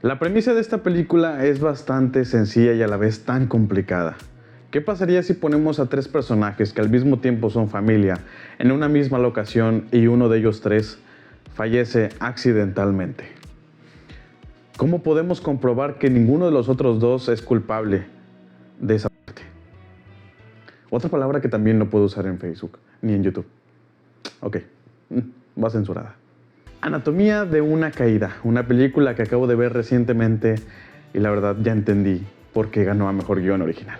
La premisa de esta película es bastante sencilla y a la vez tan complicada. ¿Qué pasaría si ponemos a tres personajes que al mismo tiempo son familia en una misma locación y uno de ellos tres fallece accidentalmente? ¿Cómo podemos comprobar que ninguno de los otros dos es culpable de esa muerte? Otra palabra que también no puedo usar en Facebook ni en YouTube. Ok, va censurada. Anatomía de una caída, una película que acabo de ver recientemente y la verdad ya entendí por qué ganó a mejor guión original.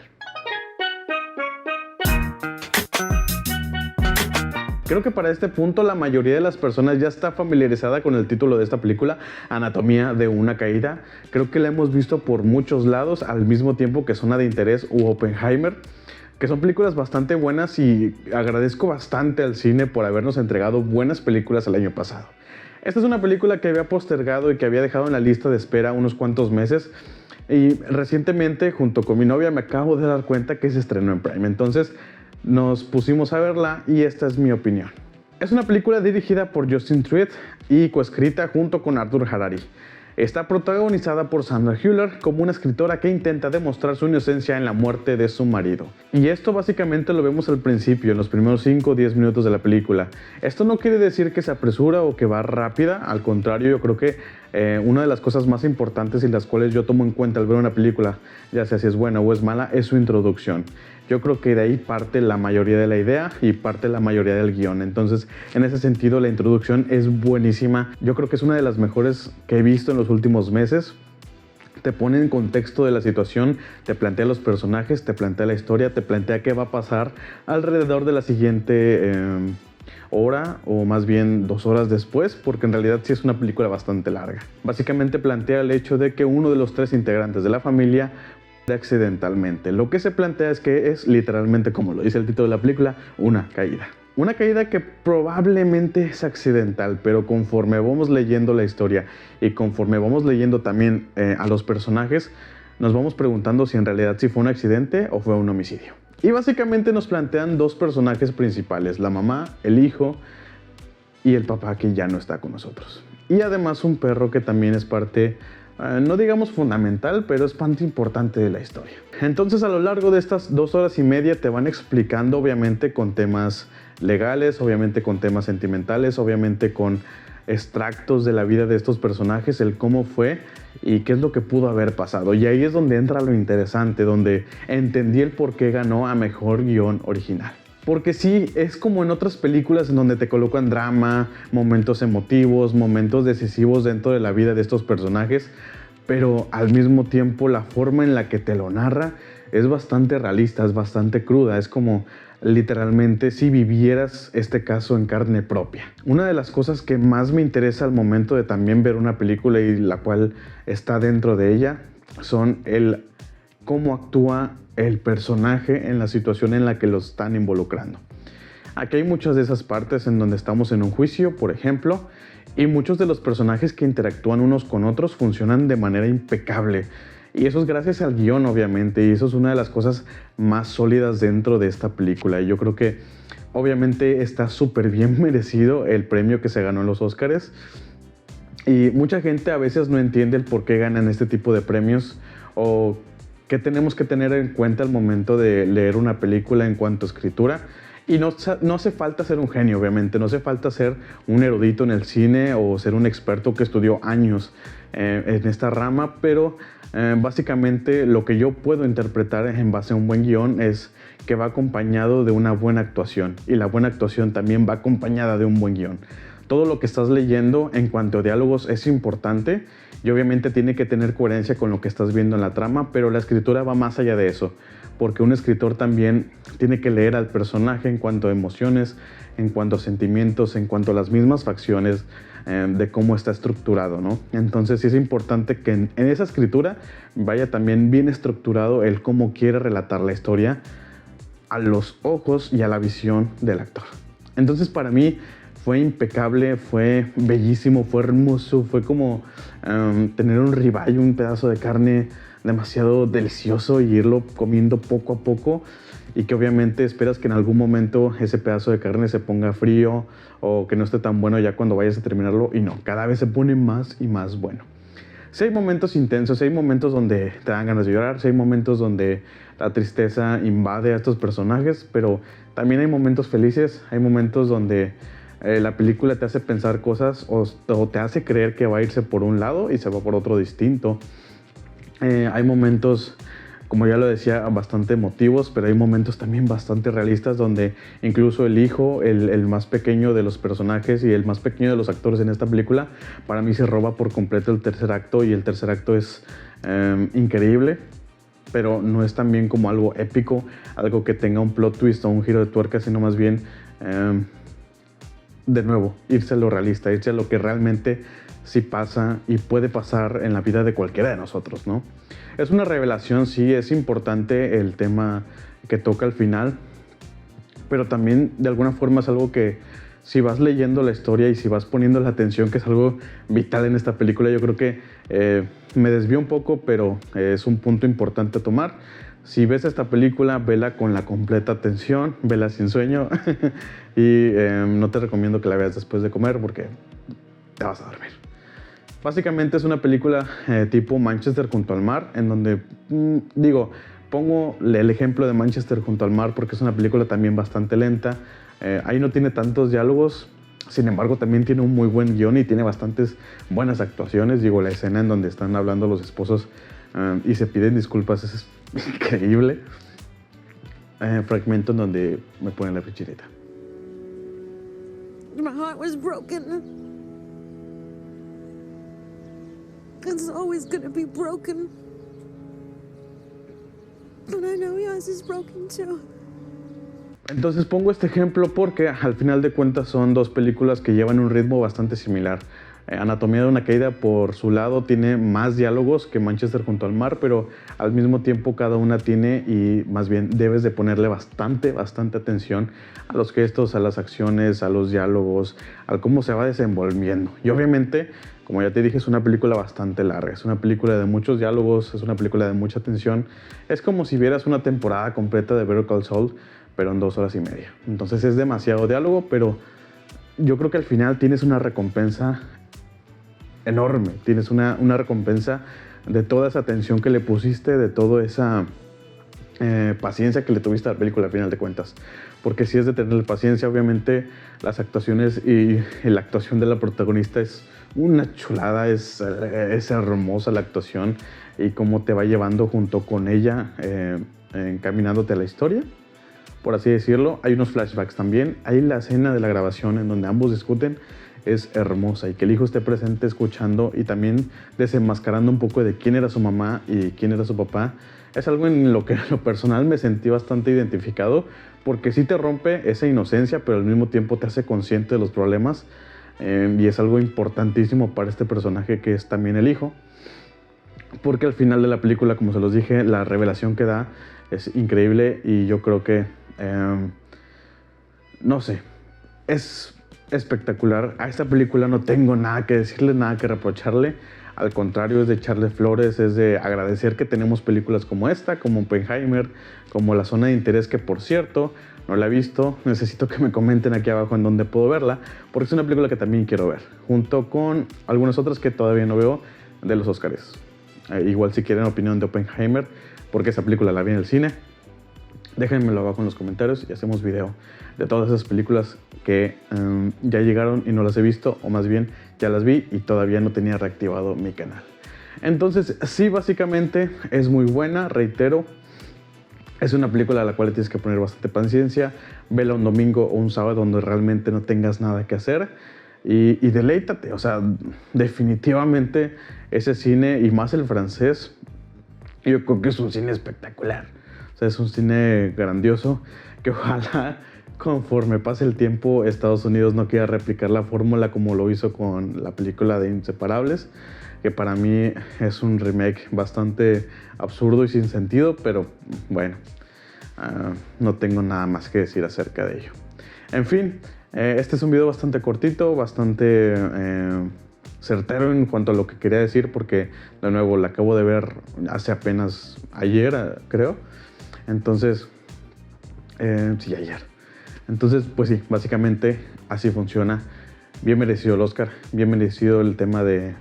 Creo que para este punto la mayoría de las personas ya está familiarizada con el título de esta película, Anatomía de una caída. Creo que la hemos visto por muchos lados al mismo tiempo que Zona de Interés u Oppenheimer, que son películas bastante buenas y agradezco bastante al cine por habernos entregado buenas películas el año pasado. Esta es una película que había postergado y que había dejado en la lista de espera unos cuantos meses y recientemente junto con mi novia me acabo de dar cuenta que se estrenó en Prime. Entonces nos pusimos a verla y esta es mi opinión. Es una película dirigida por Justin Triet y coescrita junto con Arthur Harari. Está protagonizada por Sandra Hüller como una escritora que intenta demostrar su inocencia en la muerte de su marido. Y esto básicamente lo vemos al principio, en los primeros 5 o 10 minutos de la película. Esto no quiere decir que se apresura o que va rápida, al contrario, yo creo que una de las cosas más importantes y las cuales yo tomo en cuenta al ver una película, ya sea si es buena o es mala, es su introducción. Yo creo que de ahí parte la mayoría de la idea y parte la mayoría del guión. Entonces, en ese sentido, la introducción es buenísima. Yo creo que es una de las mejores que he visto en los últimos meses. Te pone en contexto de la situación, te plantea los personajes, te plantea la historia, te plantea qué va a pasar alrededor de la siguiente hora o más bien 2 horas después, porque en realidad sí es una película bastante larga. Básicamente plantea el hecho de que uno de los 3 integrantes de la familia accidentalmente. Lo que se plantea es que es literalmente, como lo dice el título de la película, una caída. Una caída que probablemente es accidental, pero conforme vamos leyendo la historia y conforme vamos leyendo también a los personajes, nos vamos preguntando si en realidad sí fue un accidente o fue un homicidio. Y básicamente nos plantean 2 personajes principales, la mamá, el hijo y el papá que ya no está con nosotros. Y además un perro que también es parte no digamos fundamental, pero es parte importante de la historia. Entonces a lo largo de estas 2 horas y media te van explicando, obviamente con temas legales, obviamente con temas sentimentales, obviamente con extractos de la vida de estos personajes, el cómo fue y qué es lo que pudo haber pasado. Y ahí es donde entra lo interesante, donde entendí el por qué ganó a mejor guión original. Porque sí, es como en otras películas en donde te colocan drama, momentos emotivos, momentos decisivos dentro de la vida de estos personajes, pero al mismo tiempo la forma en la que te lo narra es bastante realista, es bastante cruda, es como literalmente si vivieras este caso en carne propia. Una de las cosas que más me interesa al momento de también ver una película y la cual está dentro de ella son el cómo actúa el personaje en la situación en la que lo están involucrando. Aquí hay muchas de esas partes en donde estamos en un juicio, por ejemplo, y muchos de los personajes que interactúan unos con otros funcionan de manera impecable. Y eso es gracias al guión, obviamente, y eso es una de las cosas más sólidas dentro de esta película. Y yo creo que obviamente está súper bien merecido el premio que se ganó en los Óscares. Y mucha gente a veces no entiende el por qué ganan este tipo de premios o qué tenemos que tener en cuenta al momento de leer una película en cuanto a escritura. Y no hace falta ser un genio, obviamente, no hace falta ser un erudito en el cine o ser un experto que estudió años en esta rama, pero básicamente lo que yo puedo interpretar en base a un buen guión es que va acompañado de una buena actuación, y la buena actuación también va acompañada de un buen guión. Todo lo que estás leyendo en cuanto a diálogos es importante y obviamente tiene que tener coherencia con lo que estás viendo en la trama, pero la escritura va más allá de eso, porque un escritor también tiene que leer al personaje en cuanto a emociones, en cuanto a sentimientos, en cuanto a las mismas facciones de cómo está estructurado, ¿no? Entonces sí es importante que en esa escritura vaya también bien estructurado el cómo quiere relatar la historia a los ojos y a la visión del actor. Entonces para mí fue impecable, fue bellísimo, fue hermoso, fue como tener un ribeye, un pedazo de carne demasiado delicioso y irlo comiendo poco a poco, y que obviamente esperas que en algún momento ese pedazo de carne se ponga frío o que no esté tan bueno ya cuando vayas a terminarlo, y no, cada vez se pone más y más bueno. Sí hay momentos intensos, sí hay momentos donde te dan ganas de llorar, sí hay momentos donde la tristeza invade a estos personajes, pero también hay momentos felices, hay momentos donde la película te hace pensar cosas o te hace creer que va a irse por un lado y se va por otro distinto. Hay momentos, como ya lo decía, bastante emotivos, pero hay momentos también bastante realistas donde incluso el hijo, el más pequeño de los personajes y el más pequeño de los actores en esta película, para mí se roba por completo el tercer acto, y el tercer acto es increíble, pero no es también como algo épico, algo que tenga un plot twist o un giro de tuerca, sino más bien, de nuevo, irse a lo realista, irse a lo que realmente sí pasa y puede pasar en la vida de cualquiera de nosotros, ¿no? Es una revelación, sí, es importante el tema que toca al final, pero también de alguna forma es algo que, si vas leyendo la historia y si vas poniendo la atención, que es algo vital en esta película, yo creo que me desvío un poco, pero es un punto importante a tomar. Si ves esta película, vela con la completa atención, vela sin sueño y no te recomiendo que la veas después de comer porque te vas a dormir. Básicamente es una película tipo Manchester junto al mar, en donde, pongo el ejemplo de Manchester junto al mar porque es una película también bastante lenta. Ahí no tiene tantos diálogos, sin embargo también tiene un muy buen guión y tiene bastantes buenas actuaciones. La escena en donde están hablando los esposos y se piden disculpas es increíble. Fragmento en donde me ponen la pechirita. My heart was broken. It's always gonna be broken. But I know yours is broken too. Entonces pongo este ejemplo porque al final de cuentas son dos películas que llevan un ritmo bastante similar. Anatomía de una caída, por su lado, tiene más diálogos que Manchester junto al mar, pero al mismo tiempo cada una tiene, y más bien debes de ponerle bastante atención a los gestos, a las acciones, a los diálogos, a cómo se va desenvolviendo. Y obviamente, como ya te dije, es una película bastante larga, es una película de muchos diálogos, es una película de mucha tensión. Es como si vieras una temporada completa de Better Call Saul, pero en 2 horas y media. Entonces es demasiado diálogo, pero yo creo que al final tienes una recompensa enorme. Tienes una recompensa de toda esa atención que le pusiste, de toda esa paciencia que le tuviste a la película al final de cuentas. Porque si es de tener paciencia, obviamente las actuaciones y la actuación de la protagonista es una chulada, es hermosa la actuación y cómo te va llevando junto con ella, encaminándote a la historia, por así decirlo. Hay unos flashbacks también. Hay la escena de la grabación en donde ambos discuten, es hermosa, y que el hijo esté presente escuchando y también desenmascarando un poco de quién era su mamá y quién era su papá, es algo en lo que en lo personal me sentí bastante identificado, porque sí te rompe esa inocencia, pero al mismo tiempo te hace consciente de los problemas, y es algo importantísimo para este personaje que es también el hijo, porque al final de la película, como se los dije, la revelación que da es increíble, y yo creo que no sé, es espectacular. A esta película no tengo nada que decirle, nada que reprocharle. Al contrario, es de echarle flores, es de agradecer que tenemos películas como esta, como Oppenheimer, como La Zona de Interés, que por cierto, no la he visto. Necesito que me comenten aquí abajo en dónde puedo verla, porque es una película que también quiero ver, junto con algunas otras que todavía no veo de los Oscars. Igual si quieren opinión de Oppenheimer, porque esa película la vi en el cine, déjenmelo abajo en los comentarios y hacemos video de todas esas películas que ya llegaron y no las he visto, o más bien ya las vi y todavía no tenía reactivado mi canal. Entonces sí, básicamente es muy buena, reitero. Es una película a la cual tienes que poner bastante paciencia. Vela un domingo o un sábado donde realmente no tengas nada que hacer y deleítate. O sea, definitivamente ese cine, y más el francés, yo creo que es un cine espectacular. O sea, es un cine grandioso que ojalá, conforme pase el tiempo, Estados Unidos no quiera replicar la fórmula como lo hizo con la película de Inseparables, que para mí es un remake bastante absurdo y sin sentido, pero bueno, no tengo nada más que decir acerca de ello. En fin, este es un video bastante cortito, bastante certero en cuanto a lo que quería decir, porque de nuevo la acabo de ver hace apenas ayer, creo. Entonces, sí, ayer. Entonces, pues sí, básicamente así funciona. Bien merecido el Oscar, bien merecido el tema de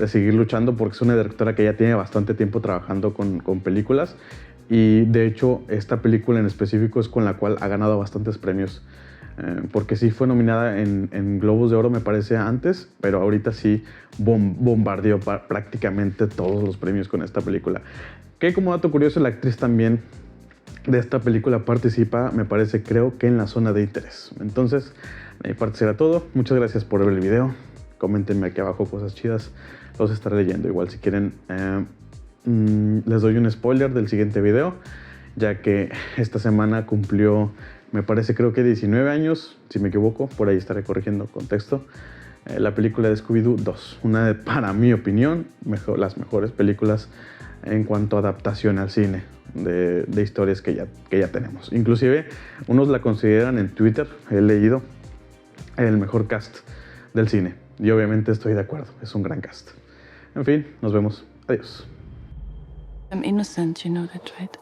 seguir luchando, porque es una directora que ya tiene bastante tiempo trabajando con películas. Y de hecho, esta película en específico es con la cual ha ganado bastantes premios. Porque sí fue nominada en Globos de Oro, me parece, antes, pero ahorita sí bombardeó prácticamente todos los premios con esta película. Que como dato curioso, la actriz también de esta película participa, me parece, creo que en La Zona de Interés. Entonces, de mi parte será todo. Muchas gracias por ver el video. Coméntenme aquí abajo cosas chidas, los estaré leyendo. Igual si quieren, les doy un spoiler del siguiente video, ya que esta semana cumplió, me parece, creo que 19 años, si me equivoco, por ahí estaré corrigiendo contexto, la película de Scooby-Doo 2, una de, para mi opinión, las mejores películas en cuanto a adaptación al cine de historias que ya tenemos. Inclusive, unos la consideran en Twitter, he leído, el mejor cast del cine. Y obviamente estoy de acuerdo, es un gran cast. En fin, nos vemos. Adiós. I'm innocent, you know that, right?